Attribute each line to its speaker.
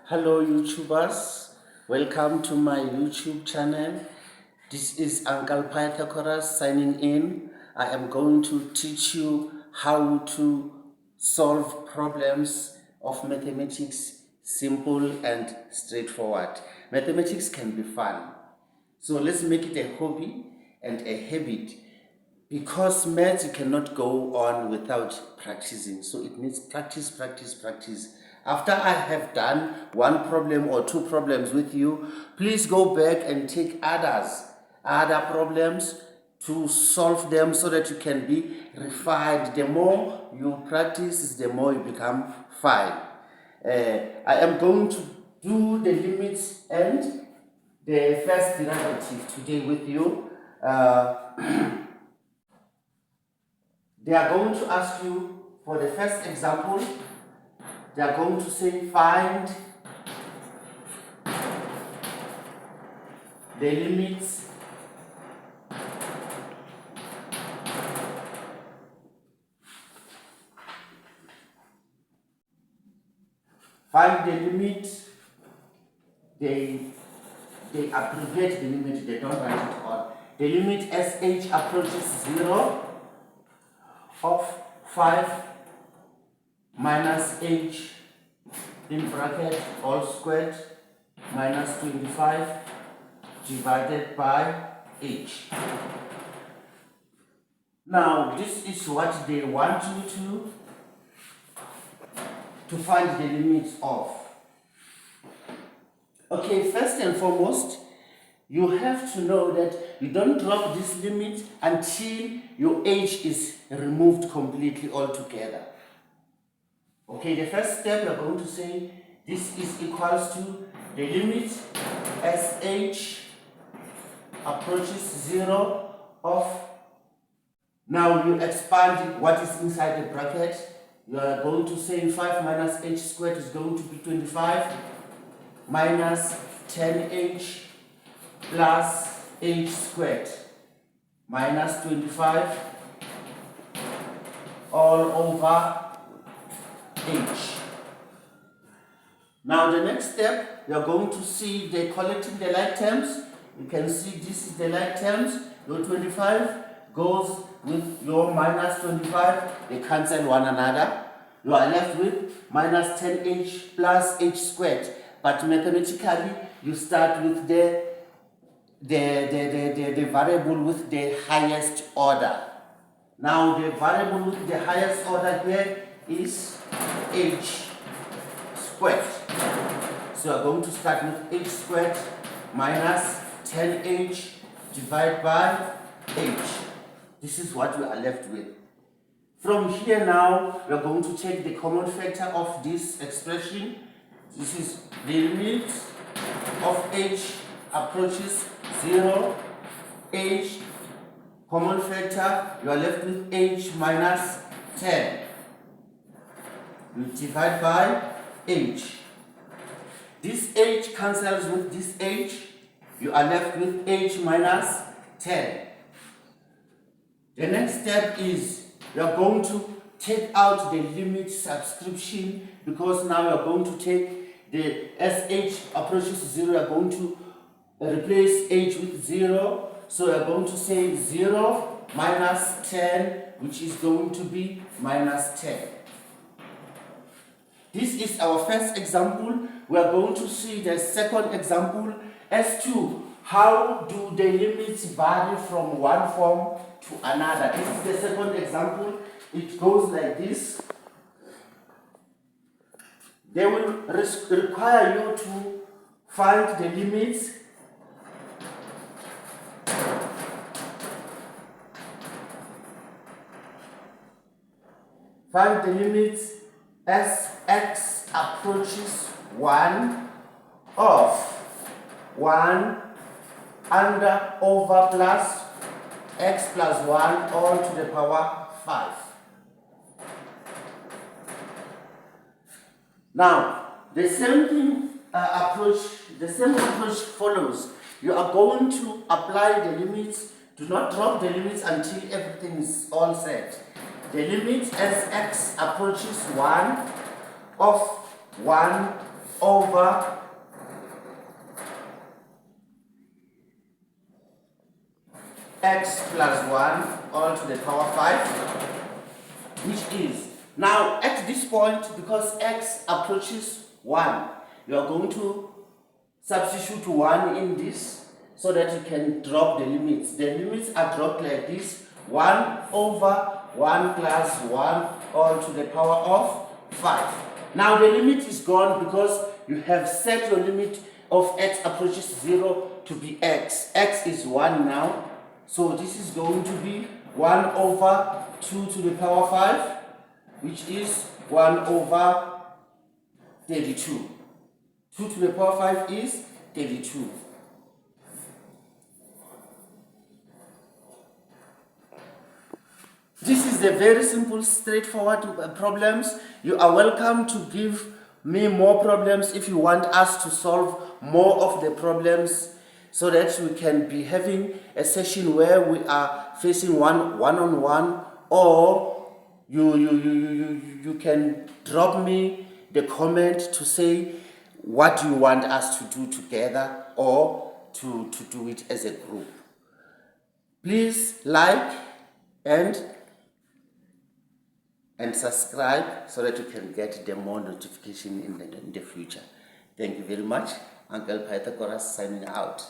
Speaker 1: Hello YouTubers, welcome to my YouTube channel. This is Uncle Pythagoras signing in. I am going to teach you how to solve problems of mathematics, simple and straightforward. Mathematics can be fun, so let's make it a hobby and a habit, because maths you cannot go on without practicing. So it needs practice, practice, practice. After I have done one problem or two problems with you, please go back and take other problems to solve them so that you can be refined. The more you practice, the more you become fine. I am going to do the limits and the first derivative today with you. They are going to ask you for the first example. They are going to say find the limits they abbreviate the limit, they don't write it all. The limit as h approaches 0 of 5 minus h in bracket all squared minus 25 divided by h. Now this is what they want you to find the limits of. Okay, first and foremost, you have to know that you don't drop this limit until your h is removed completely altogether. Okay, the first step you're going to say this is equals to the limit as h approaches 0 of. Now you expand what is inside the bracket. You are going to say 5 minus h squared is going to be 25 minus 10h plus h squared minus 25 all over h. Now the next step, you are going to see they're collecting the like terms. You can see this is the like terms. Your 25 goes with your minus 25. They cancel one another. You are left with minus 10h plus h squared. But mathematically, you start with the variable with the highest order. Now the variable with the highest order here is h squared. So I'm going to start with h squared minus 10h divided by h. This is what we are left with. From here now, we are going to take the common factor of this expression. This is the limit of h approaches 0, h common factor, you are left with h minus 10. You divide by h. This h cancels with this h. You are left with h minus 10. The next step is you are going to take out the limit subscription, because now you are going to take the as h approaches 0, you are going to replace h with 0. So you are going to say 0 minus 10, which is going to be minus 10. This is our first example. We are going to see the second example as to how do the limits vary from one form to another. This is the second example. It goes like this. They will require you to find the limits as x approaches 1 of 1 under over plus x plus 1 all to the power 5. Now, the same approach follows. You are going to apply the limits. Do not drop the limits until everything is all set. The limit as x approaches 1 of 1 over x plus 1 all to the power 5, which is, now at this point, because x approaches 1, you are going to substitute 1 in this so that you can drop the limits. The limits are dropped like this: 1 over 1 plus 1 all to the power of 5. Now the limit is gone because you have set your limit of x approaches 0 to be x. X is 1 now. So this is going to be 1 over 2 to the power 5, which is 1 over 32. 2 to the power 5 is 32. This is the very simple, straightforward problems. You are welcome to give me more problems if you want us to solve more of the problems, so that we can be having a session where we are facing one-on-one, or you can drop me the comment to say what you want us to do together or to do it as a group. Please like and subscribe so that you can get the more notification in the future. Thank you very much. Uncle Pythagoras signing out.